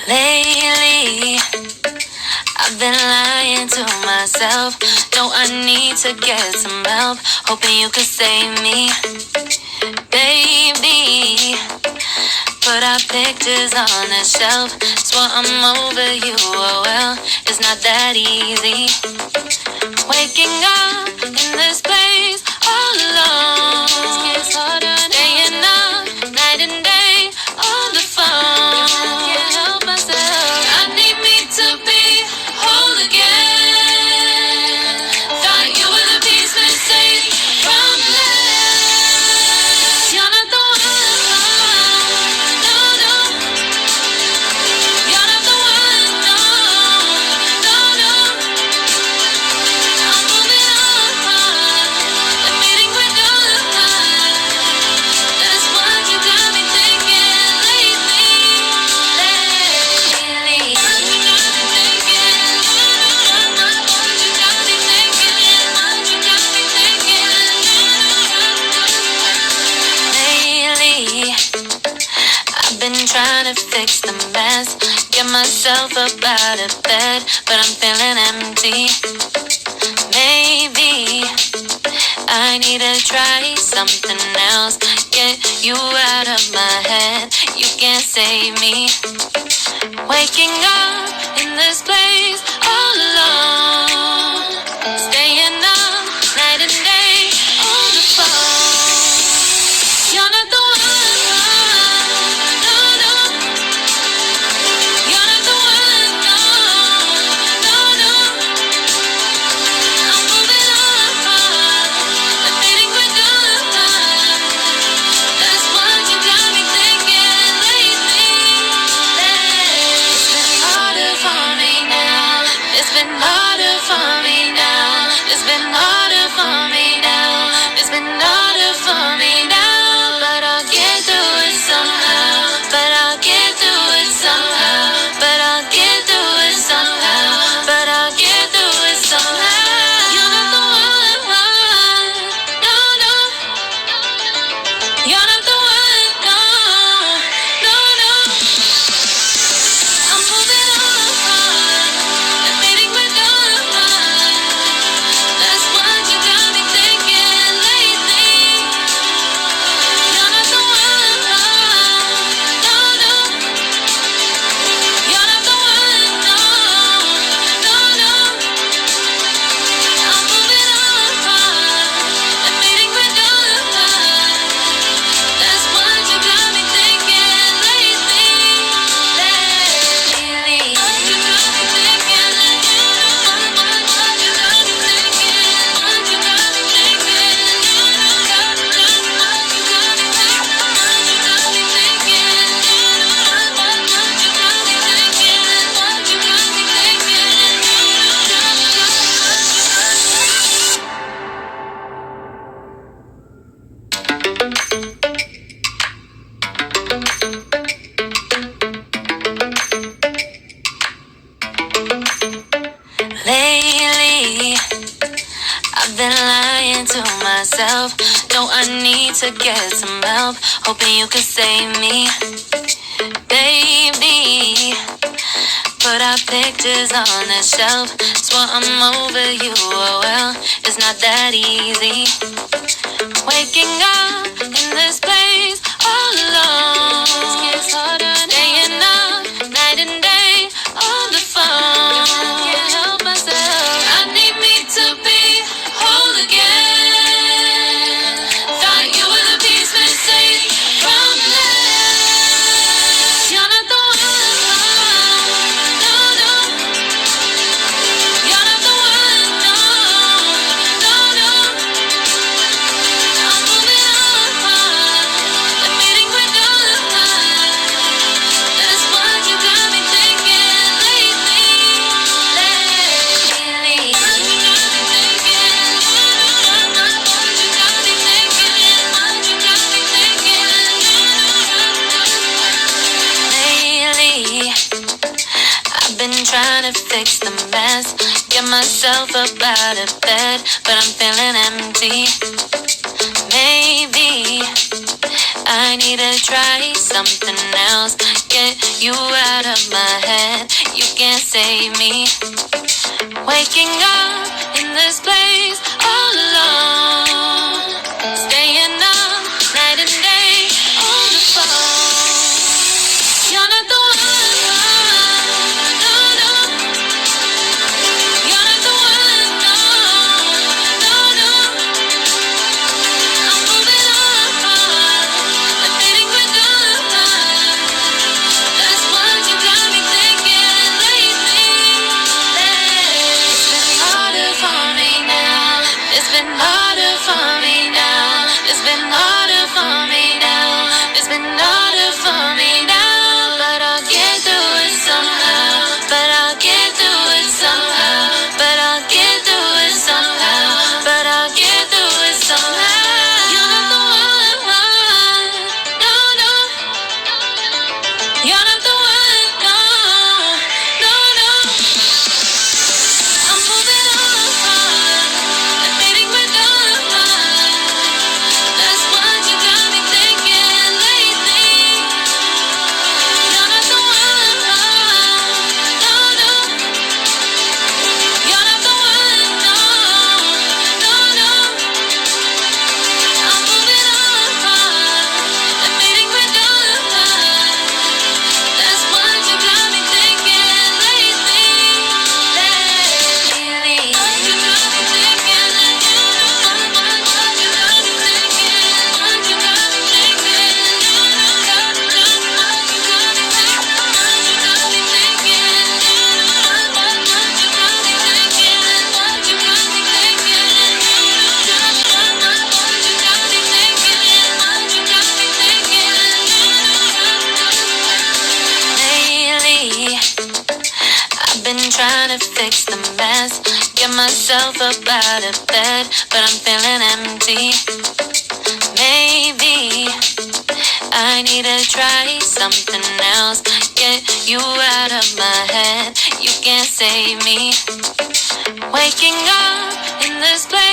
Lately, I've been lying to myself. No, I need to get some help. Hoping you could save me, baby. Put our pictures on the shelf. Swore I'm over you, oh well, it's not that easy. Waking up in this place all alone. Staying up night and day on the phone. Can't help myself. I need me to be whole again. Thought you were the piece missing from last. You're not the one. No, no. You're not the one. No, no, no. I'm moving on. Admitting we're done. That's what you got me thinking lately. Lately. What you got me thinking. What you got me thinking. What you got me thinking. Lately, I've been trying to fix the mess. Get myself up out of bed, but I'm feeling empty. Maybe I need to try something else. Get you out of my head. You can't save me. Waking up in this place all alone. Staying up night and day on the phone. You're not the one. No, no. You're not the one. No, no, no. I'm moving on. Admitting we're done. That's what you got me thinking lately. It's been harder for me now. It's been harder for me now. It's been harder for me now. It's been harder for me now. But I'll get through it somehow. But I'll get through it somehow. But I'll get through it somehow. But I'll get through it somehow. You're not the one. No, no. You're not the one. No, no, no. I'm moving on. Admitting we're done. That's what you got me thinking lately. You're not the one. No, no. You're not the one. No, no, no. I'm moving on. Admitting we're done. That's what you got me thinking lately. Lately. What you got me thinking. What you got me thinking. What you got me thinking. What you got me thinking. What you got me thinking. What you got me Lately, I've been lying to myself. No, I need to get some help. Hoping you could save me, baby. Put our pictures on the shelf. Swore I'm over you, oh well, it's not that easy. Waking up in this place all alone. Staying up night and day on the phone. Can't help myself. I need me to be whole again. Thought you were the piece missing from last. You're not the one. No, no. You're not the one. No, no, no. I'm moving on. Admitting we're done. That's what you got me thinking lately. Lately. What you got me thinking. What you got me thinking. What you got me thinking. Lately, I've been trying to fix the mess. Get myself up out of bed, but I'm feeling try something else. Get you out of my head. You can't save me. Waking up in this place all alone. Staying up night and day on the phone. You're not the one, no, no. You're not the one, no, no, no. I'm moving on, I'm fading with love. That's what you got me thinking lately. It's been harder for me now. It's been harder for me now. It's been harder for me now. It's been harder for me now. But I'll get through it somehow. But I'll get through it somehow. But I'll get through it somehow. But I'll get through it somehow. You're not the one, no, no. You're not the one, no, no, no. I'm moving on, I'm fading with love. That's what you got me thinking lately. You're not the one, no, no. You're not the one, no, no, no. I'm moving on, I'm fading with love. That's what you got me thinking lately. Lately. What you got me thinking, what you got me thinking, what you got me thinking, what you got me thinking, what you got me thinking, what you got me thinking, what you got me thinking, lately. I've been trying to fix the mess, get myself up out of bed, but I'm feeling empty. Maybe I need to try something else. Get you out of my head. You can't save me. Waking up in this place